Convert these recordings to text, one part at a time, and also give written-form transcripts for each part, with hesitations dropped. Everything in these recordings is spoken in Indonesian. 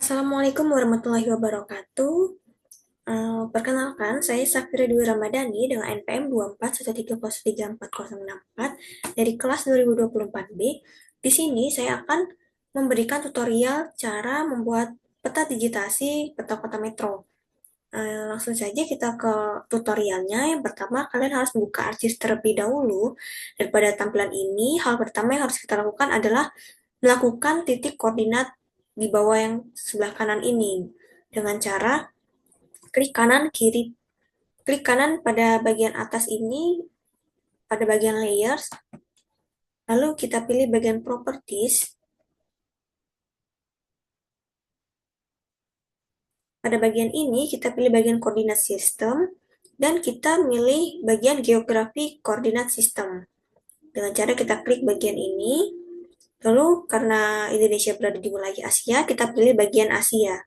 Assalamualaikum warahmatullahi wabarakatuh. Perkenalkan, saya Safira Dwi Ramadhani dengan NPM 2413034064 dari kelas 2024B. Di sini saya akan memberikan tutorial cara membuat peta digitasi peta kota metro. Langsung saja kita ke tutorialnya. Yang pertama, kalian harus membuka ArcGIS terlebih dahulu. Daripada tampilan ini, hal pertama yang harus kita lakukan adalah melakukan titik koordinat di bawah yang sebelah kanan ini dengan cara klik kanan kiri, klik kanan pada bagian atas ini, pada bagian layers, lalu kita pilih bagian properties. Pada bagian ini kita pilih bagian koordinat sistem dan kita pilih bagian geografi koordinat sistem. Dengan cara kita klik bagian ini, lalu karena Indonesia berada di wilayah Asia, kita pilih bagian Asia.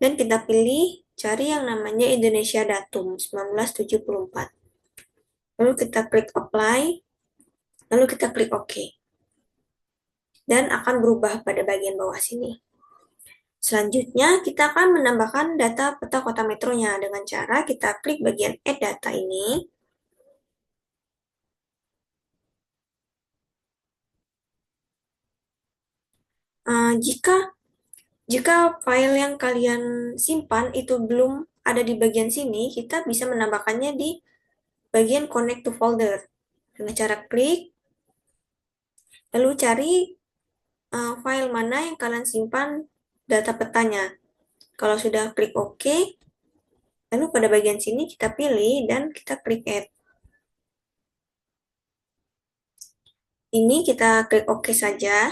Dan kita pilih cari yang namanya Indonesia Datum 1974. Lalu kita klik apply, lalu kita klik OK. Dan akan berubah pada bagian bawah sini. Selanjutnya, kita akan menambahkan data peta kota metronya dengan cara kita klik bagian add data ini. Jika jika file yang kalian simpan itu belum ada di bagian sini, kita bisa menambahkannya di bagian connect to folder. Dengan cara klik, lalu cari file mana yang kalian simpan data petanya. Kalau sudah klik OK, lalu pada bagian sini kita pilih dan kita klik Add. Ini kita klik OK saja,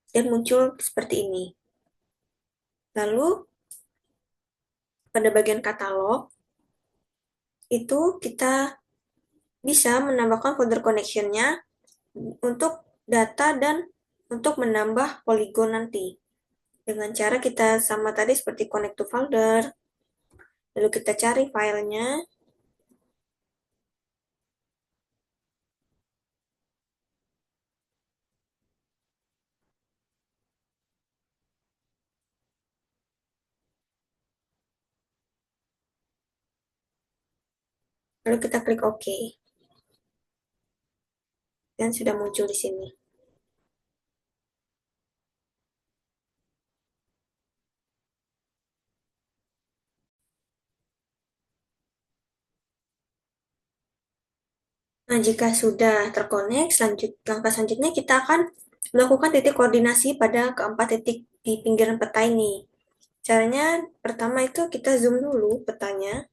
dan muncul seperti ini. Lalu, pada bagian katalog, itu kita bisa menambahkan folder connection-nya untuk data dan untuk menambah poligon nanti. Dengan cara kita sama tadi seperti connect to folder, lalu kita cari filenya, lalu kita klik OK, dan sudah muncul di sini. Nah, jika sudah terkonek, langkah selanjutnya kita akan melakukan titik koordinasi pada keempat titik di pinggiran peta ini. Caranya pertama itu kita zoom dulu petanya.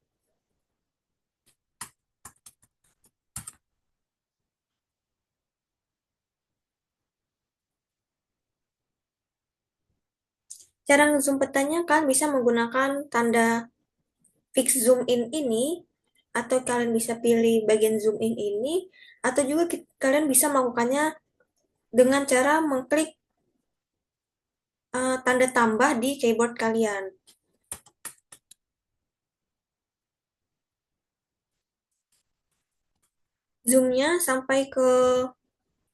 Cara zoom petanya kan bisa menggunakan tanda fix zoom in ini, atau kalian bisa pilih bagian zoom in ini, atau juga kalian bisa melakukannya dengan cara mengklik tanda tambah di keyboard kalian. Zoomnya sampai ke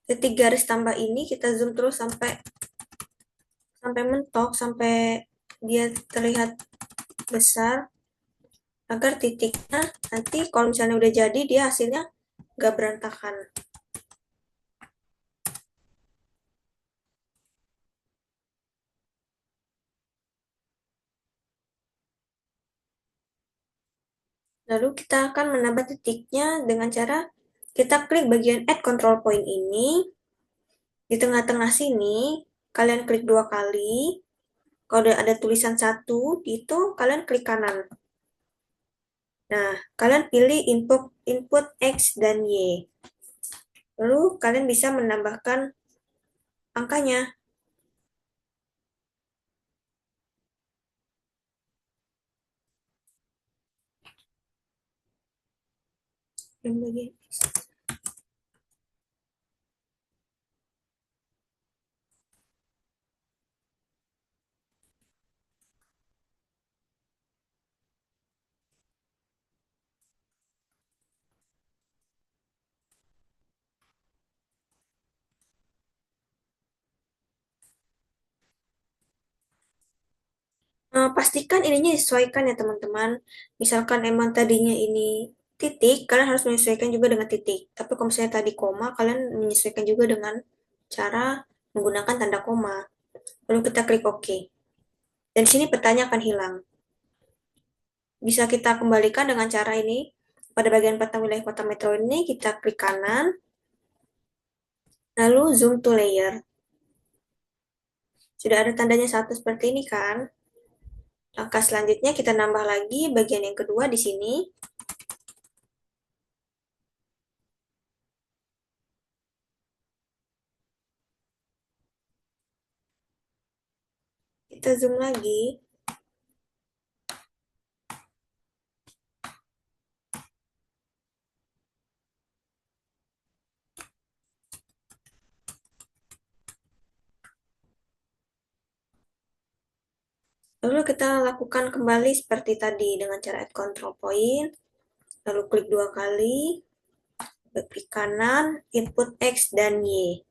titik garis tambah ini, kita zoom terus sampai sampai mentok, sampai dia terlihat besar, agar titiknya nanti kalau misalnya udah jadi, dia hasilnya nggak berantakan. Lalu kita akan menambah titiknya dengan cara kita klik bagian add control point ini. Di tengah-tengah sini, kalian klik 2 kali. Kalau ada tulisan 1, itu kalian klik kanan. Nah, kalian pilih input, input X dan Y. Lalu kalian bisa menambahkan angkanya. Yang bagian Pastikan ininya disesuaikan ya teman-teman. Misalkan emang tadinya ini titik, kalian harus menyesuaikan juga dengan titik. Tapi kalau misalnya tadi koma, kalian menyesuaikan juga dengan cara menggunakan tanda koma. Lalu kita klik OK. Dan sini petanya akan hilang. Bisa kita kembalikan dengan cara ini. Pada bagian peta wilayah kota metro ini, kita klik kanan, lalu zoom to layer. Sudah ada tandanya satu seperti ini kan? Langkah selanjutnya kita nambah lagi bagian yang kedua di sini. Kita zoom lagi. Lalu kita lakukan kembali seperti tadi dengan cara add control point. Lalu klik dua kali, klik kanan, input X dan Y.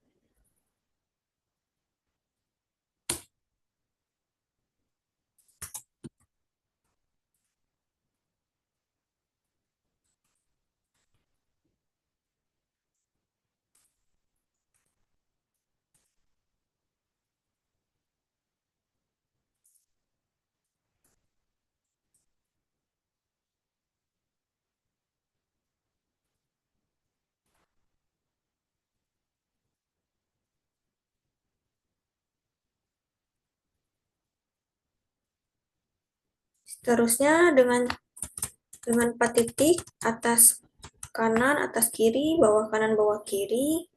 Seterusnya dengan 4 titik, atas kanan, atas kiri, bawah kanan, bawah kiri.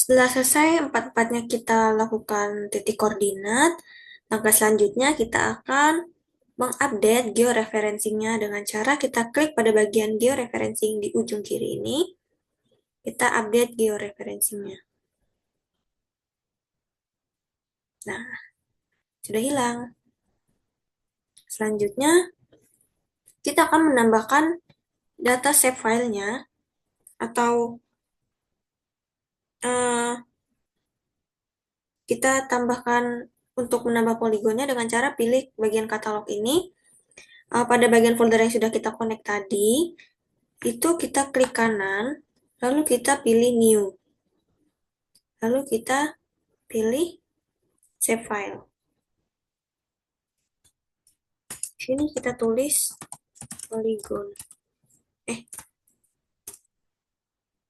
Setelah selesai empat-empatnya kita lakukan titik koordinat, langkah selanjutnya kita akan mengupdate georeferencingnya dengan cara kita klik pada bagian georeferencing di ujung kiri ini, kita update georeferencingnya. Nah, sudah hilang. Selanjutnya, kita akan menambahkan data save filenya atau eh, kita tambahkan untuk menambah poligonnya dengan cara pilih bagian katalog ini. Pada bagian folder yang sudah kita connect tadi, itu kita klik kanan, lalu kita pilih new. Lalu kita pilih save file. Sini kita tulis polygon.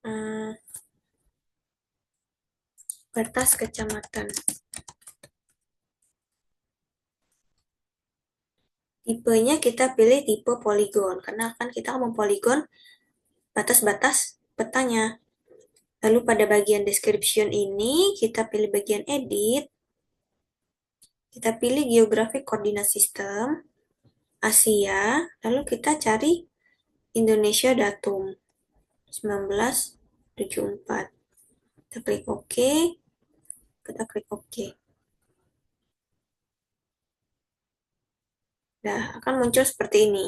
Hmm, batas kecamatan. Tipenya kita pilih tipe poligon, karena kan kita mau poligon batas-batas petanya. Lalu pada bagian description ini, kita pilih bagian edit, kita pilih geographic coordinate system, Asia, lalu kita cari Indonesia datum 1974. Kita klik OK, kita klik OK. Nah, akan muncul seperti ini.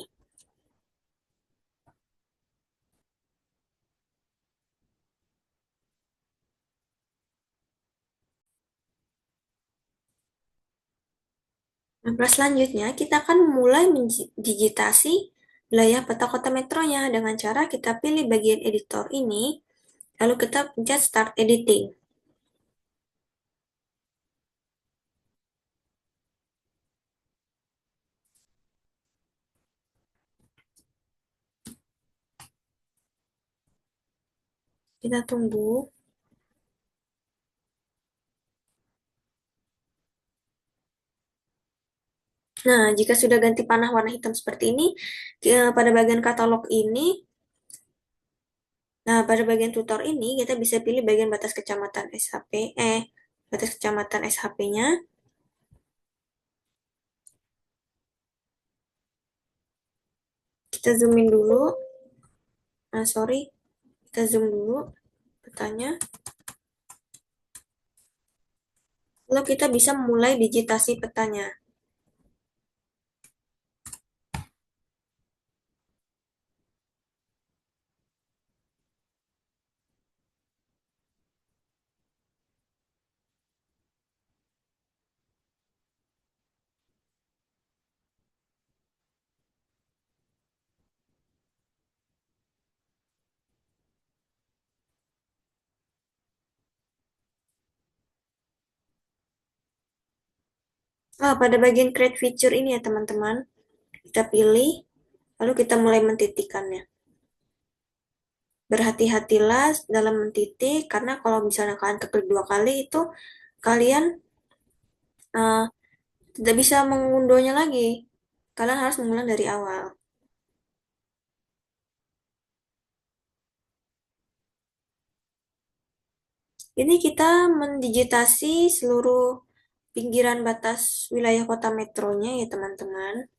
Nah, selanjutnya kita akan mulai mendigitasi wilayah peta kota metronya dengan cara kita pilih bagian editor ini, lalu kita pencet Start Editing. Kita tunggu. Nah, jika sudah ganti panah warna hitam seperti ini, pada bagian katalog ini, nah pada bagian tutor ini kita bisa pilih bagian batas kecamatan SHP, batas kecamatan SHP-nya. Kita zoomin dulu. Nah, sorry, kita zoom dulu petanya. Lalu kita bisa mulai digitasi petanya. Pada bagian create feature ini ya teman-teman, kita pilih, lalu kita mulai mentitikkannya. Berhati-hatilah dalam mentitik, karena kalau misalnya kalian keklik 2 kali itu, kalian uh, tidak bisa mengundurnya lagi. Kalian harus mengulang dari awal. Ini kita mendigitasi seluruh pinggiran batas wilayah kota metronya ya teman-teman.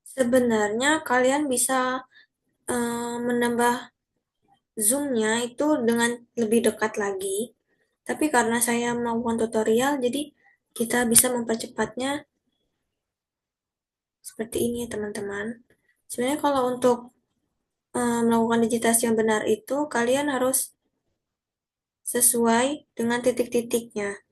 Sebenarnya kalian bisa menambah zoom-nya itu dengan lebih dekat lagi. Tapi karena saya melakukan tutorial, jadi kita bisa mempercepatnya seperti ini ya teman-teman. Sebenarnya kalau untuk melakukan digitasi yang benar itu, kalian harus sesuai dengan titik-titiknya.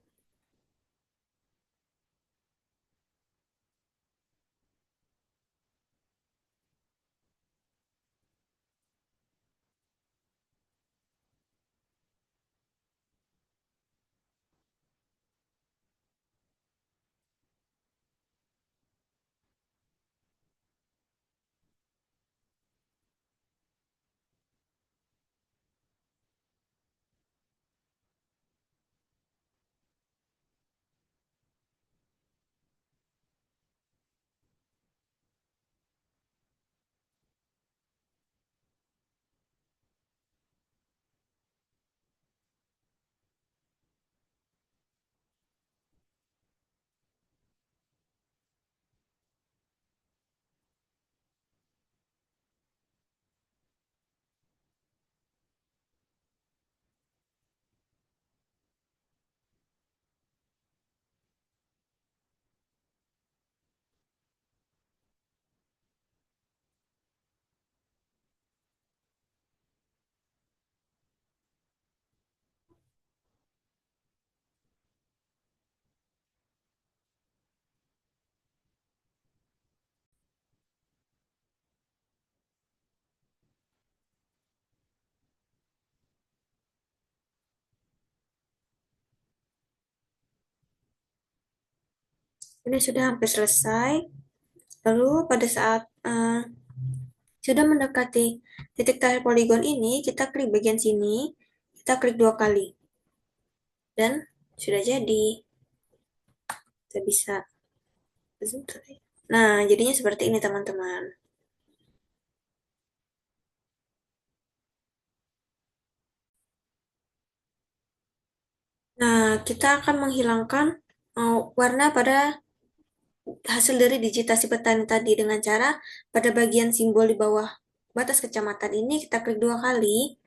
Ini sudah hampir selesai. Lalu pada saat sudah mendekati titik terakhir poligon ini, kita klik bagian sini, kita klik 2 kali, dan sudah jadi. Kita bisa. Nah, jadinya seperti ini teman-teman. Nah, kita akan menghilangkan warna pada hasil dari digitasi petani tadi dengan cara pada bagian simbol di bawah batas kecamatan ini kita klik 2 kali,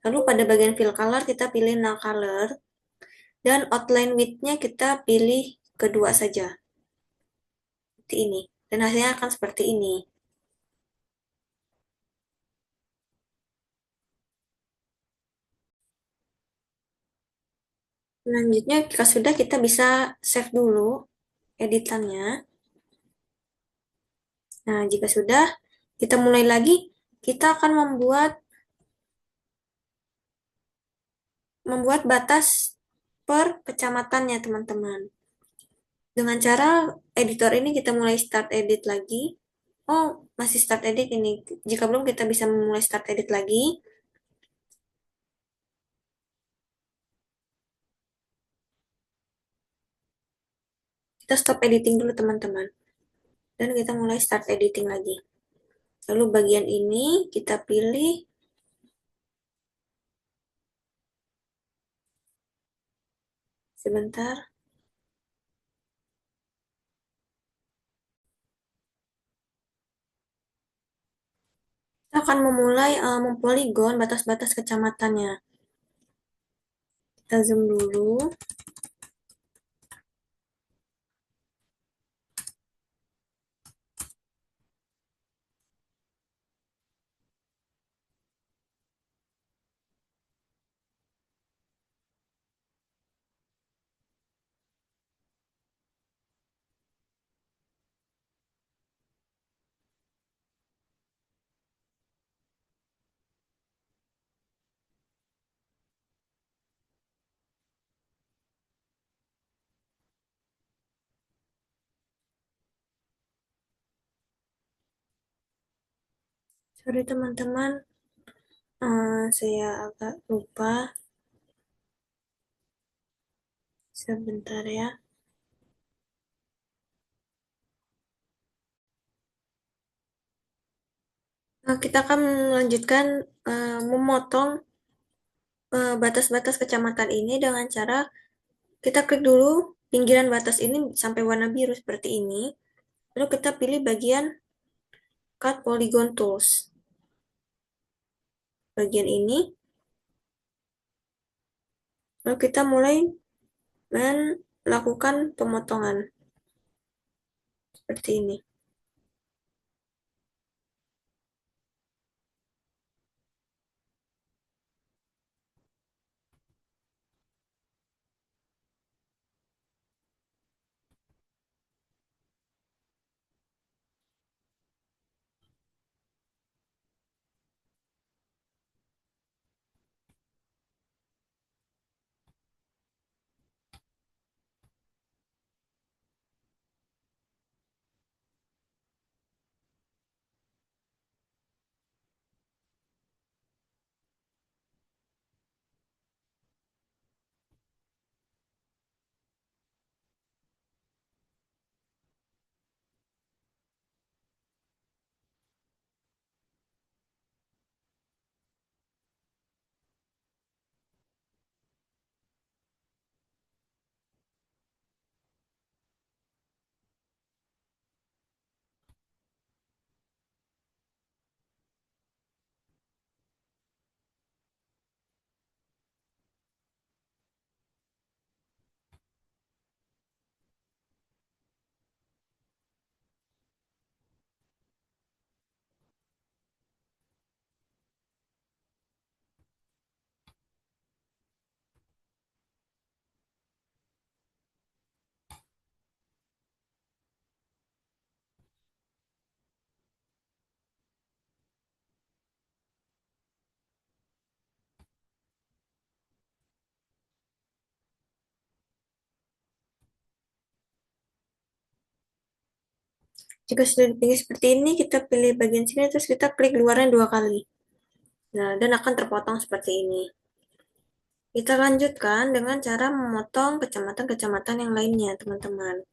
lalu pada bagian fill color kita pilih null color, dan outline width-nya kita pilih kedua saja, seperti ini. Dan hasilnya akan seperti ini. Selanjutnya, jika sudah kita bisa save dulu editannya. Nah, jika sudah, kita mulai lagi. Kita akan membuat batas per kecamatannya, teman-teman. Dengan cara editor ini kita mulai start edit lagi. Oh, masih start edit ini. Jika belum, kita bisa memulai start edit lagi. Kita stop editing dulu, teman-teman. Dan kita mulai start editing lagi. Lalu bagian ini kita pilih. Sebentar. Kita akan memulai mempoligon batas-batas kecamatannya. Kita zoom dulu. Sorry teman-teman, saya agak lupa. Sebentar ya. Kita akan melanjutkan memotong batas-batas kecamatan ini dengan cara kita klik dulu pinggiran batas ini sampai warna biru seperti ini. Lalu kita pilih bagian Cut Polygon Tools. Bagian ini. Lalu kita mulai melakukan pemotongan. Seperti ini. Jika sudah dipilih seperti ini, kita pilih bagian sini, terus kita klik luarnya 2 kali. Nah, dan akan terpotong seperti ini. Kita lanjutkan dengan cara memotong kecamatan-kecamatan yang lainnya, teman-teman.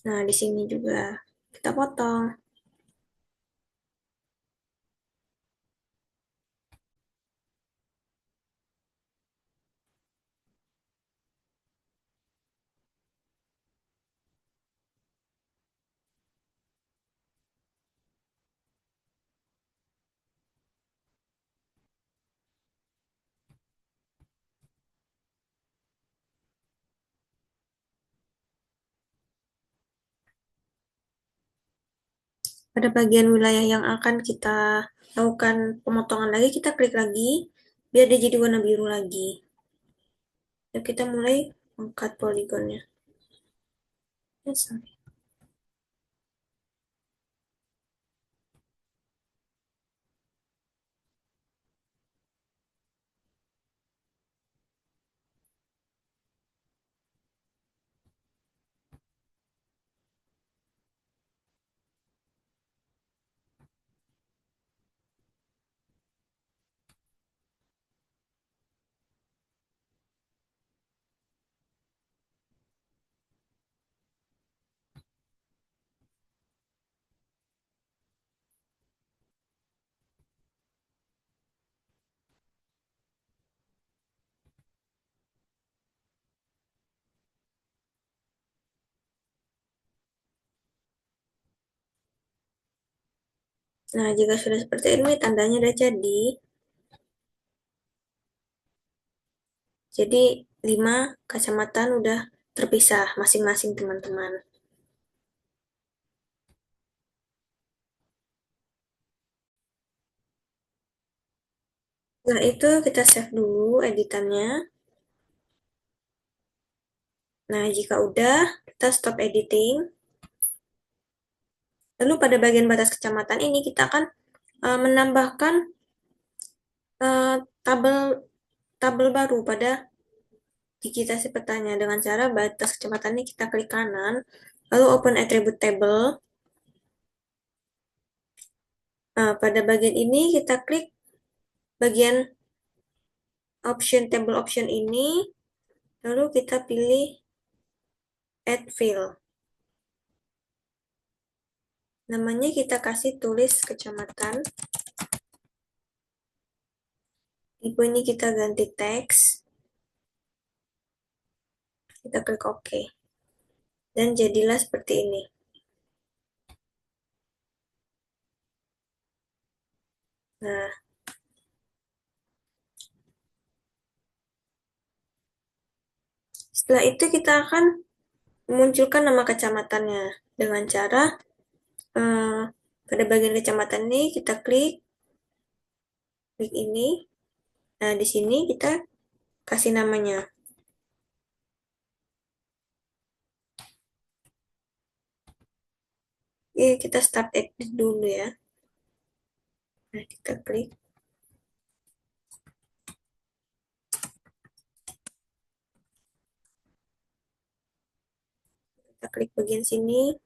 Nah, di sini juga kita potong. Pada bagian wilayah yang akan kita lakukan pemotongan lagi, kita klik lagi, biar dia jadi warna biru lagi. Dan kita mulai angkat poligonnya. Yes. Nah, jika sudah seperti ini, tandanya udah jadi. Jadi, 5 kacamatan udah terpisah masing-masing, teman-teman. Nah, itu kita save dulu editannya. Nah, jika udah, kita stop editing. Lalu pada bagian batas kecamatan ini, kita akan menambahkan uh, tabel tabel baru pada digitasi petanya dengan cara batas kecepatan ini kita klik kanan, lalu open attribute table. Nah, pada bagian ini kita klik bagian table option ini, lalu kita pilih add field. Namanya kita kasih tulis kecamatan. Tipe ini kita ganti teks. Kita klik OK. Dan jadilah seperti ini. Nah, setelah itu kita akan memunculkan nama kecamatannya dengan cara eh, pada bagian kecamatan ini kita klik ini. Nah, di sini kita kasih namanya. Kita start edit dulu ya. Nah, kita klik. Kita klik bagian sini.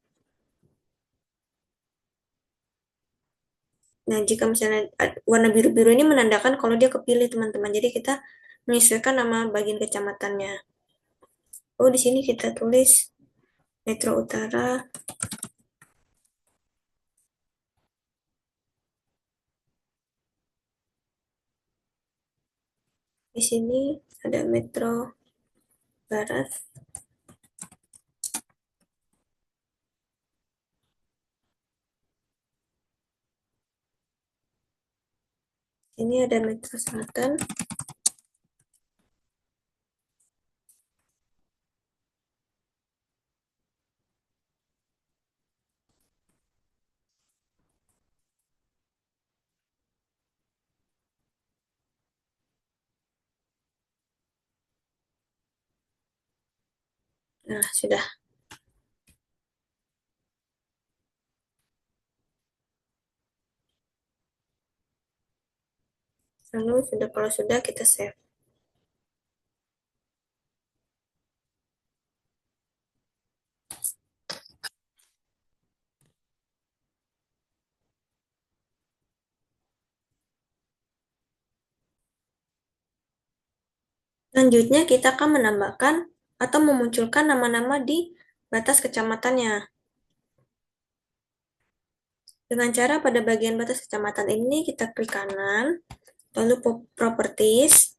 Nah, jika misalnya warna biru-biru ini menandakan kalau dia kepilih, teman-teman. Jadi kita menyesuaikan nama bagian kecamatannya. Oh, di sini kita tulis Metro Utara. Di sini ada Metro Barat. Ini ada Metro Selatan. Nah, sudah. Lalu sudah kalau sudah kita save. Selanjutnya, kita akan menambahkan atau memunculkan nama-nama di batas kecamatannya. Dengan cara pada bagian batas kecamatan ini, kita klik kanan, lalu Properties.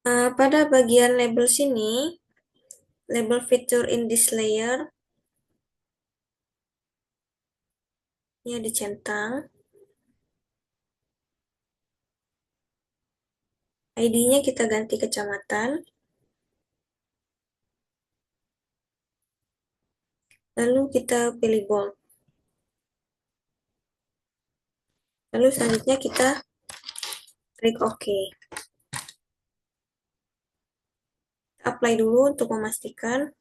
Pada bagian label sini, label feature in this layer, ini dicentang. ID-nya kita ganti kecamatan. Lalu kita pilih bold. Lalu selanjutnya kita klik OK. Apply dulu untuk memastikan.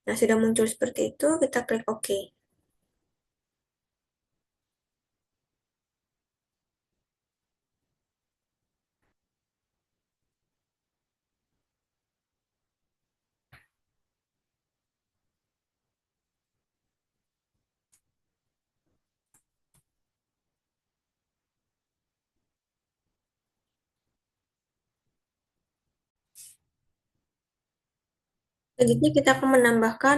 Nah, sudah muncul seperti itu, kita klik OK. Selanjutnya kita akan menambahkan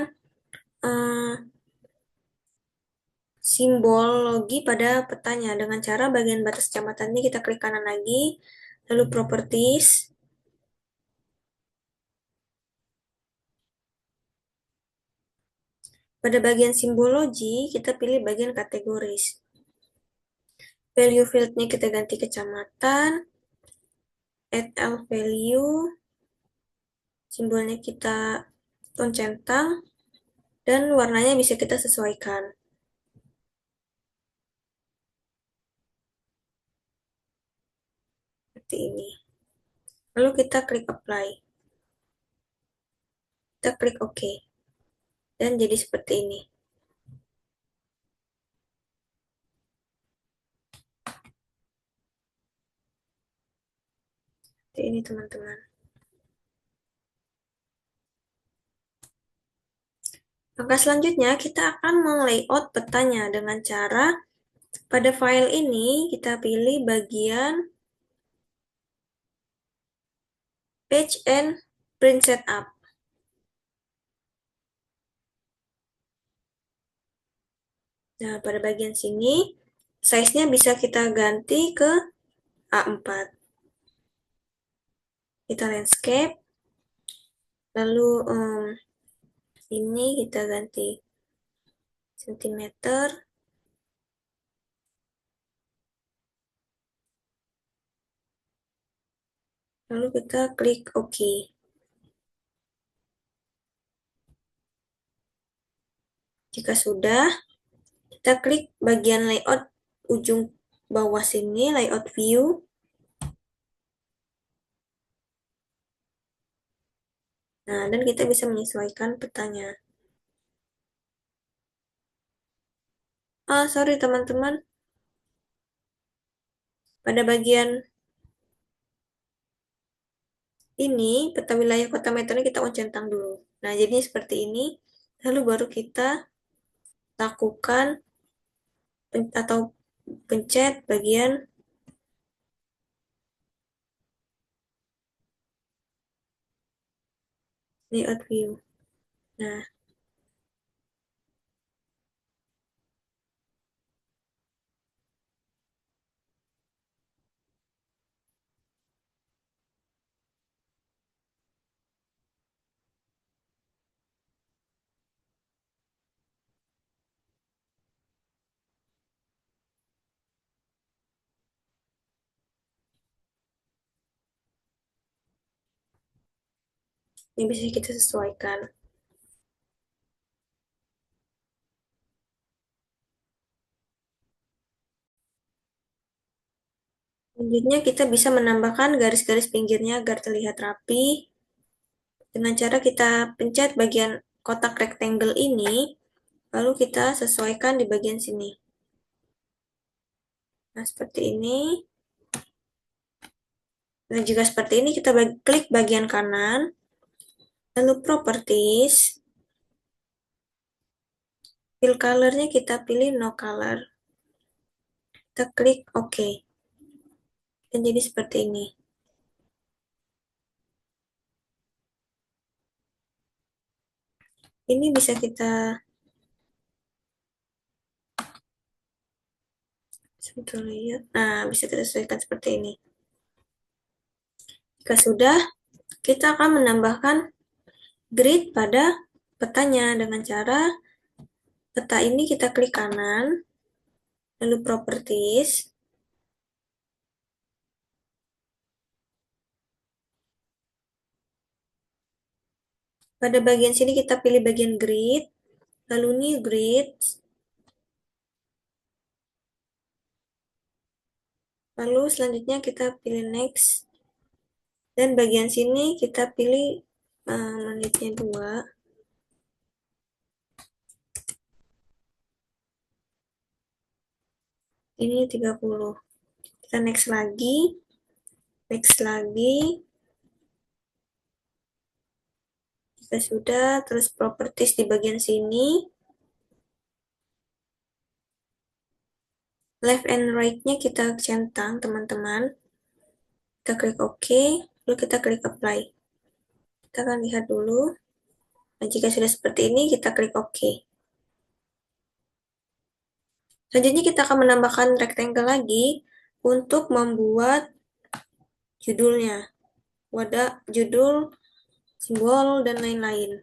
simbol logi pada petanya dengan cara bagian batas kecamatan ini kita klik kanan lagi, lalu Properties. Pada bagian simbologi, kita pilih bagian kategoris. Value field-nya kita ganti kecamatan, add L value, simbolnya kita tone centang, dan warnanya bisa kita sesuaikan. Seperti ini. Lalu kita klik apply. Kita klik OK. Dan jadi seperti ini. Seperti ini teman-teman. Langkah selanjutnya kita akan meng-layout petanya dengan cara pada file ini kita pilih bagian Page and Print Setup. Nah, pada bagian sini, size-nya bisa kita ganti ke A4. Kita landscape, lalu ini kita ganti sentimeter. Lalu kita klik OK. Jika sudah, kita klik bagian layout ujung bawah sini, layout view. Nah, dan kita bisa menyesuaikan petanya. Sorry teman-teman. Pada bagian ini, peta wilayah kota metronya kita centang dulu. Nah, jadi seperti ini. Lalu baru kita lakukan atau pencet bagian layout view. Nah, ini bisa kita sesuaikan. Selanjutnya kita bisa menambahkan garis-garis pinggirnya agar terlihat rapi. Dengan cara kita pencet bagian kotak rectangle ini, lalu kita sesuaikan di bagian sini. Nah, seperti ini. Nah, jika seperti ini, kita klik bagian kanan, lalu Properties, fill colornya kita pilih no color. Kita klik OK. Dan jadi seperti ini. Ini bisa kita lihat. Nah, bisa kita sesuaikan seperti ini. Jika sudah, kita akan menambahkan grid pada petanya dengan cara peta ini kita klik kanan, lalu properties. Pada bagian sini kita pilih bagian grid, lalu new grid, lalu selanjutnya kita pilih next, dan bagian sini kita pilih menitnya 2, ini 30. Kita next lagi, jika sudah, terus properties di bagian sini, left and right-nya kita centang, teman-teman. Kita klik OK, lalu kita klik apply. Kita akan lihat dulu. Nah, jika sudah seperti ini, kita klik OK. Selanjutnya kita akan menambahkan rectangle lagi untuk membuat judulnya. Wadah, judul, simbol, dan lain-lain.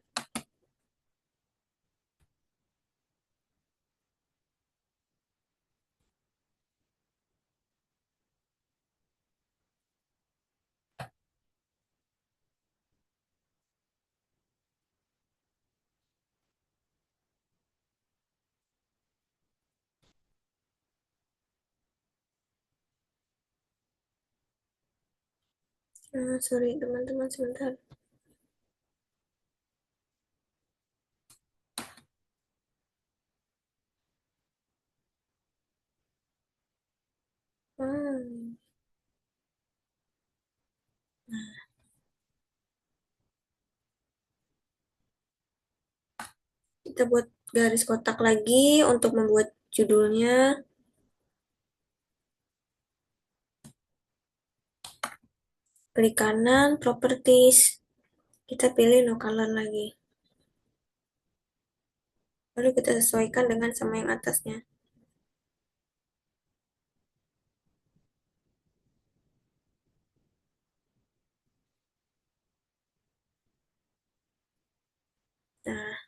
Sorry teman-teman, sebentar. Hmm. Kita buat garis kotak lagi untuk membuat judulnya. Klik kanan, properties. Kita pilih no color lagi. Lalu kita sesuaikan dengan sama yang atasnya. Nah,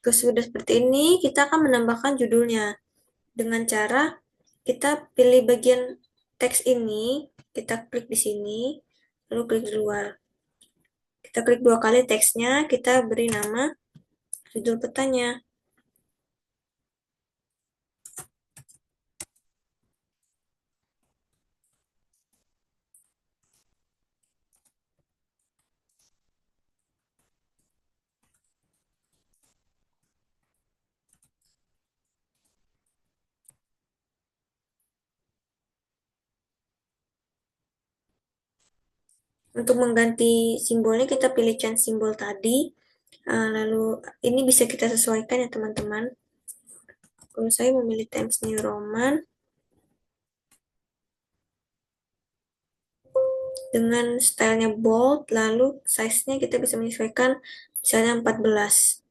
sudah seperti ini, kita akan menambahkan judulnya. Dengan cara kita pilih bagian teks ini, kita klik di sini, lalu klik di luar. Kita klik 2 kali teksnya, kita beri nama judul petanya. Untuk mengganti simbolnya kita pilih change simbol tadi. Lalu ini bisa kita sesuaikan ya teman-teman. Kalau saya memilih Times New Roman dengan stylenya bold, lalu size-nya kita bisa menyesuaikan misalnya 14.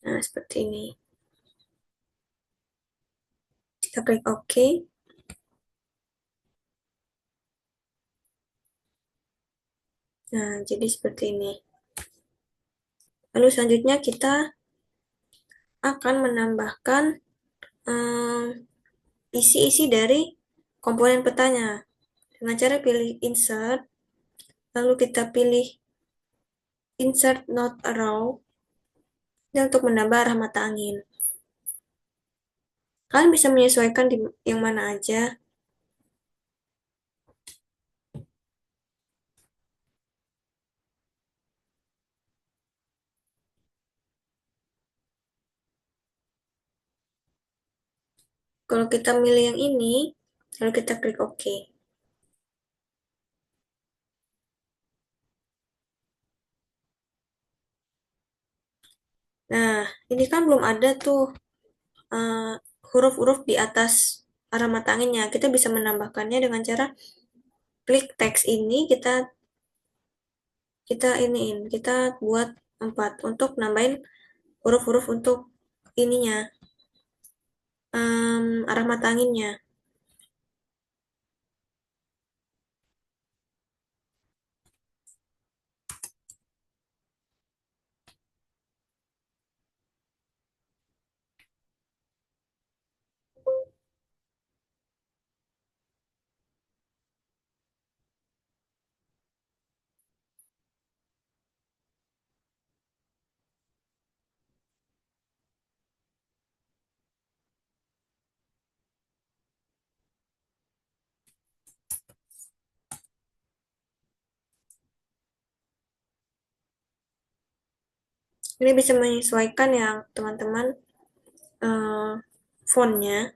Nah, seperti ini. Kita klik OK. Nah, jadi seperti ini. Lalu selanjutnya kita akan menambahkan isi-isi dari komponen petanya. Dengan cara pilih insert, lalu kita pilih insert not a row, dan untuk menambah arah mata angin. Kalian bisa menyesuaikan di yang mana aja. Kalau kita milih yang ini, lalu kita klik OK. Nah, ini kan belum ada tuh eh, huruf-huruf di atas arah mata anginnya. Kita bisa menambahkannya dengan cara klik teks ini, kita kita iniin, kita buat 4 untuk nambahin huruf-huruf untuk ininya, arah mata anginnya. Ini bisa menyesuaikan ya teman-teman, eh, fontnya.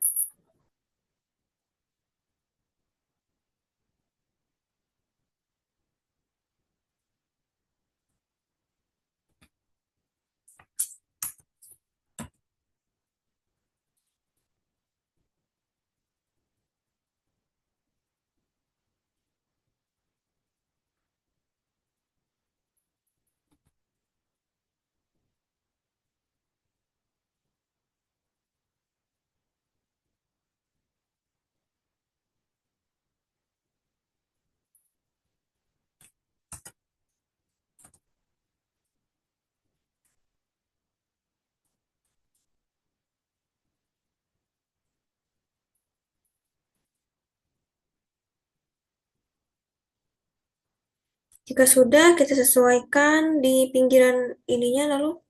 Jika sudah, kita sesuaikan di pinggiran ininya, lalu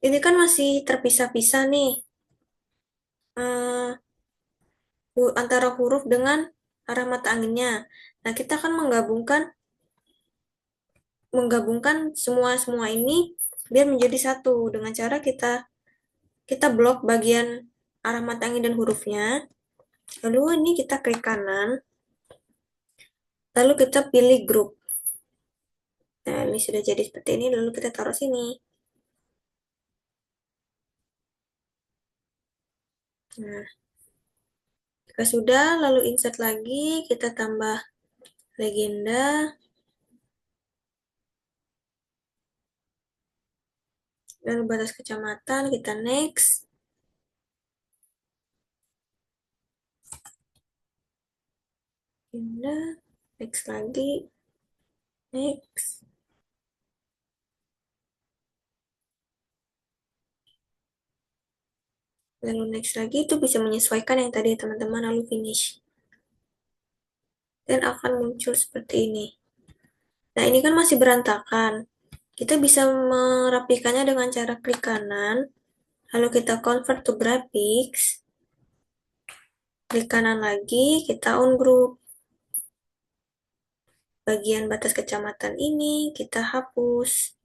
ini kan masih terpisah-pisah nih, eh, antara huruf dengan arah mata anginnya. Nah, kita akan menggabungkan menggabungkan semua ini biar menjadi satu dengan cara kita kita blok bagian arah mata angin dan hurufnya. Lalu ini kita klik kanan, lalu kita pilih grup. Nah, ini sudah jadi seperti ini, lalu kita taruh sini. Nah, jika sudah, lalu insert lagi, kita tambah legenda, lalu batas kecamatan, kita next, legenda, next lagi, next, lalu next lagi, itu bisa menyesuaikan yang tadi teman-teman, lalu finish. Dan akan muncul seperti ini. Nah, ini kan masih berantakan. Kita bisa merapikannya dengan cara klik kanan, lalu kita convert to graphics, klik kanan lagi, kita ungroup. Bagian batas kecamatan ini kita hapus.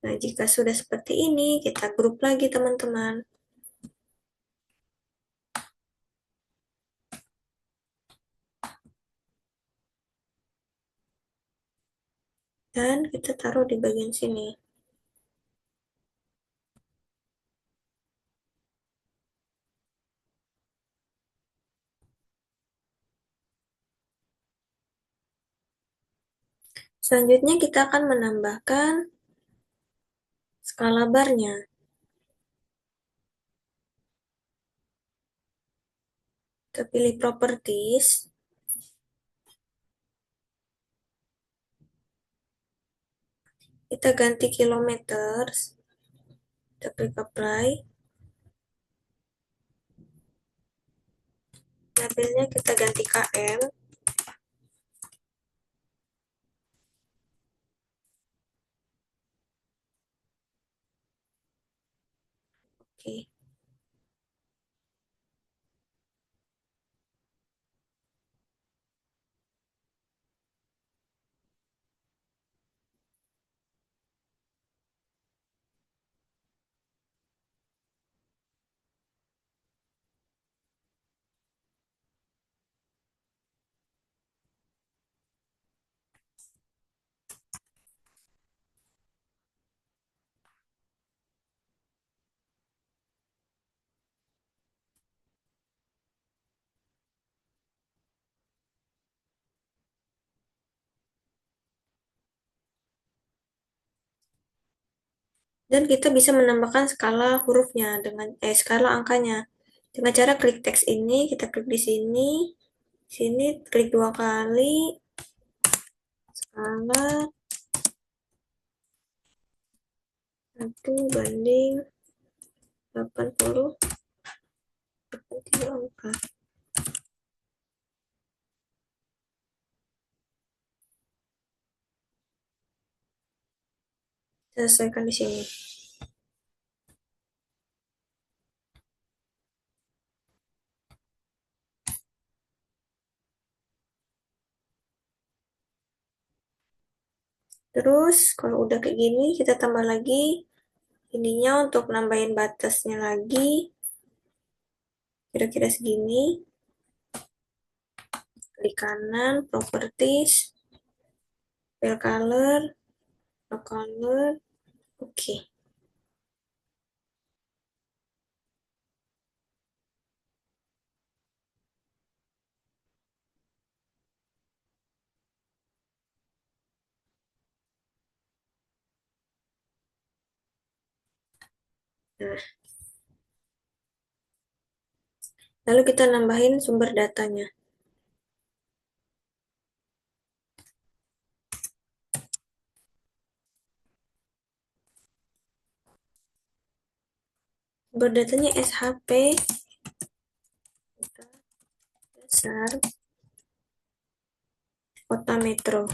Nah, jika sudah seperti ini, kita grup lagi teman-teman. Dan kita taruh di bagian sini. Selanjutnya kita akan menambahkan skala barnya. Kita pilih properties. Kita ganti kilometer. Kita klik apply. Labelnya kita ganti km. Oke. Dan kita bisa menambahkan skala hurufnya dengan skala angkanya. Dengan cara klik teks ini, kita klik di sini, sini klik 2 kali, skala 1 banding 80 angka. Kita sesuaikan di sini. Terus kalau udah kayak gini, kita tambah lagi ininya untuk nambahin batasnya lagi. Kira-kira segini. Klik kanan, properties, fill color, no color, oke. Nah, lalu kita nambahin sumber datanya. Sumber datanya SHP, dasar, kota metro.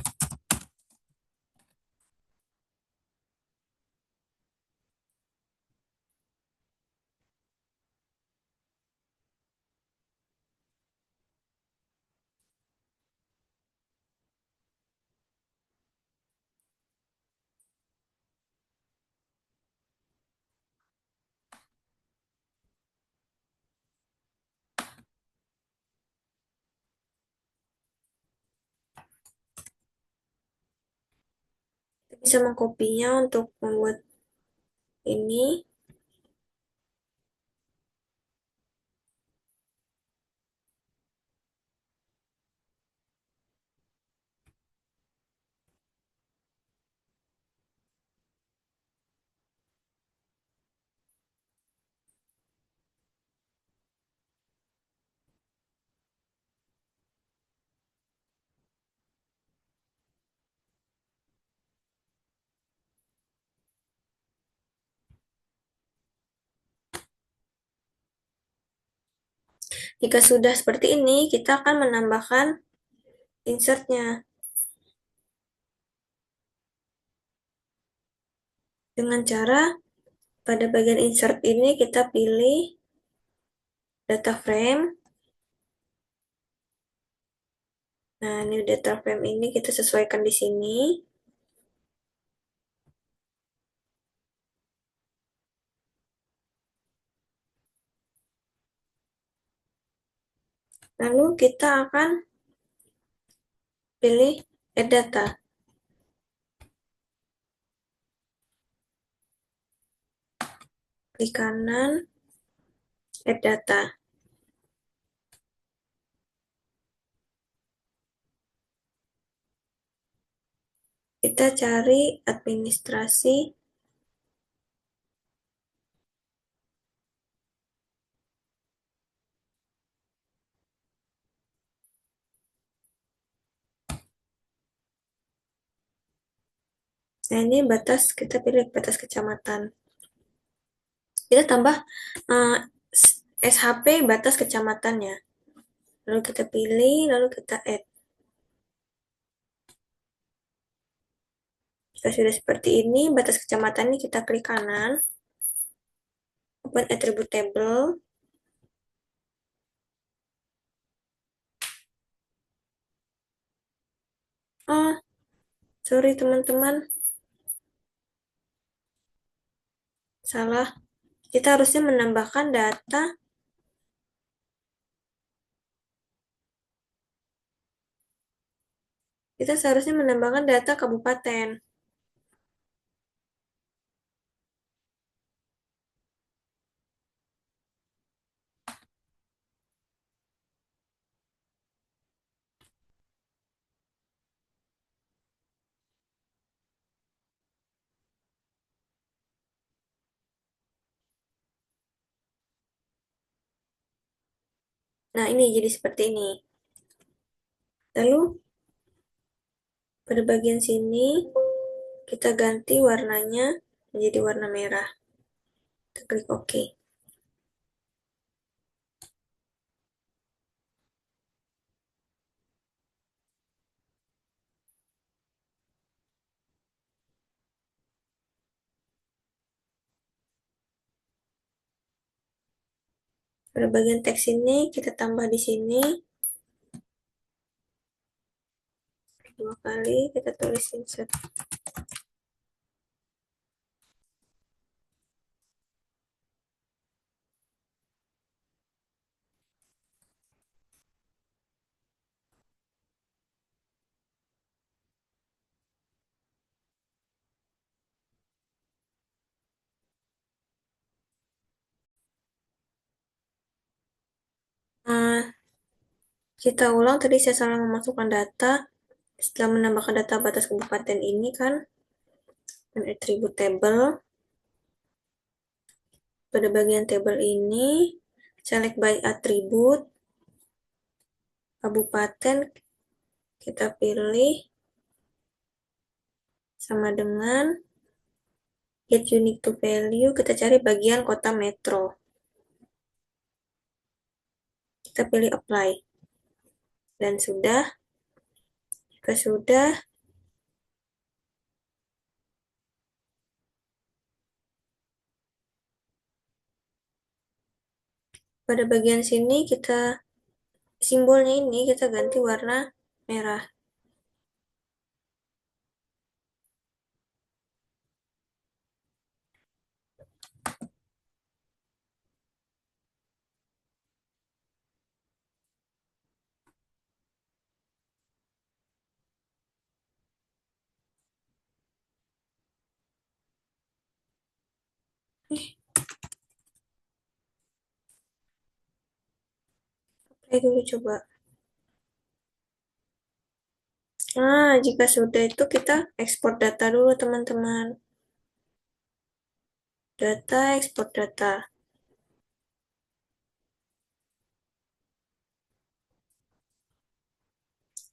Kita bisa mengkopinya untuk membuat ini. Jika sudah seperti ini, kita akan menambahkan insertnya. Dengan cara pada bagian insert ini kita pilih data frame. Nah, ini data frame ini kita sesuaikan di sini. Lalu kita akan pilih add data. Klik kanan, add data. Kita cari administrasi. Nah, ini batas, kita pilih batas kecamatan. Kita tambah SHP batas kecamatannya. Lalu kita pilih, lalu kita add. Jika sudah seperti ini, batas kecamatan ini kita klik kanan, open attribute table. Oh, sorry teman-teman, salah. Kita harusnya menambahkan data. Kita seharusnya menambahkan data kabupaten. Nah, ini jadi seperti ini. Lalu, pada bagian sini, kita ganti warnanya menjadi warna merah. Kita klik OK. Pada bagian teks ini, kita tambah di sini. 2 kali, kita tulis insert. Nah, kita ulang, tadi saya salah memasukkan data. Setelah menambahkan data batas kabupaten ini kan, dan atribut table, pada bagian table ini, select by atribut, kabupaten, kita pilih sama dengan get unique to value, kita cari bagian kota metro. Kita pilih apply. Dan sudah, jika sudah, pada bagian sini kita simbolnya ini kita ganti warna merah. Apply dulu coba. Nah, jika sudah itu kita ekspor data dulu teman-teman. Data, ekspor data.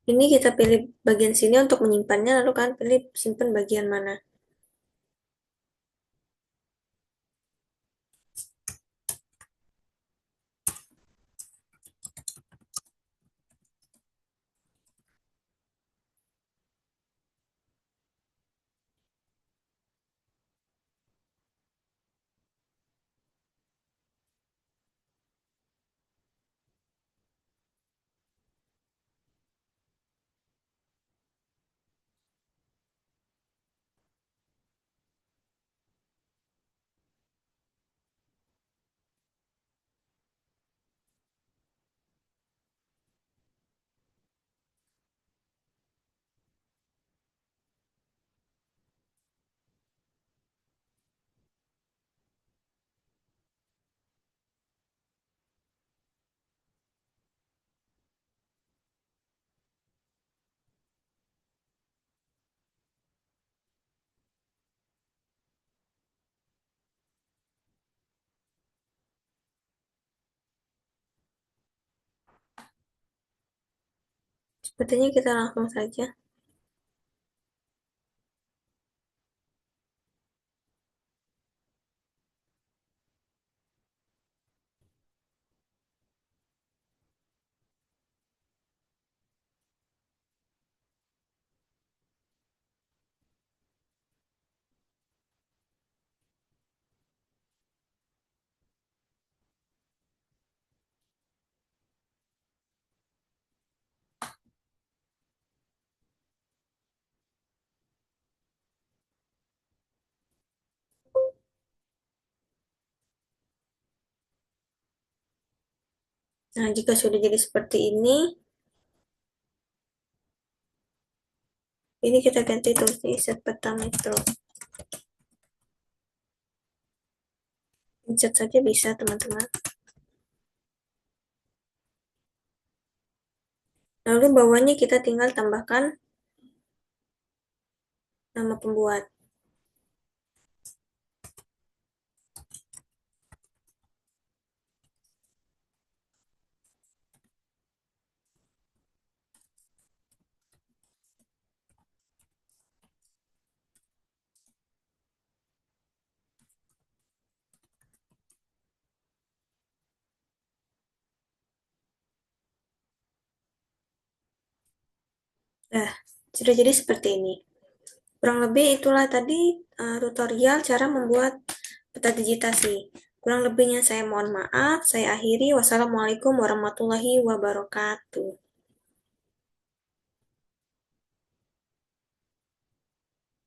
Ini kita pilih bagian sini untuk menyimpannya, lalu kan pilih simpan bagian mana. Sepertinya kita langsung saja. Nah, jika sudah jadi seperti ini kita ganti tulisnya set peta metro. Insert saja bisa, teman-teman. Lalu bawahnya kita tinggal tambahkan nama pembuat. Nah, sudah jadi seperti ini. Kurang lebih itulah tadi tutorial cara membuat peta digitasi. Kurang lebihnya saya mohon maaf. Saya akhiri. Wassalamualaikum warahmatullahi wabarakatuh.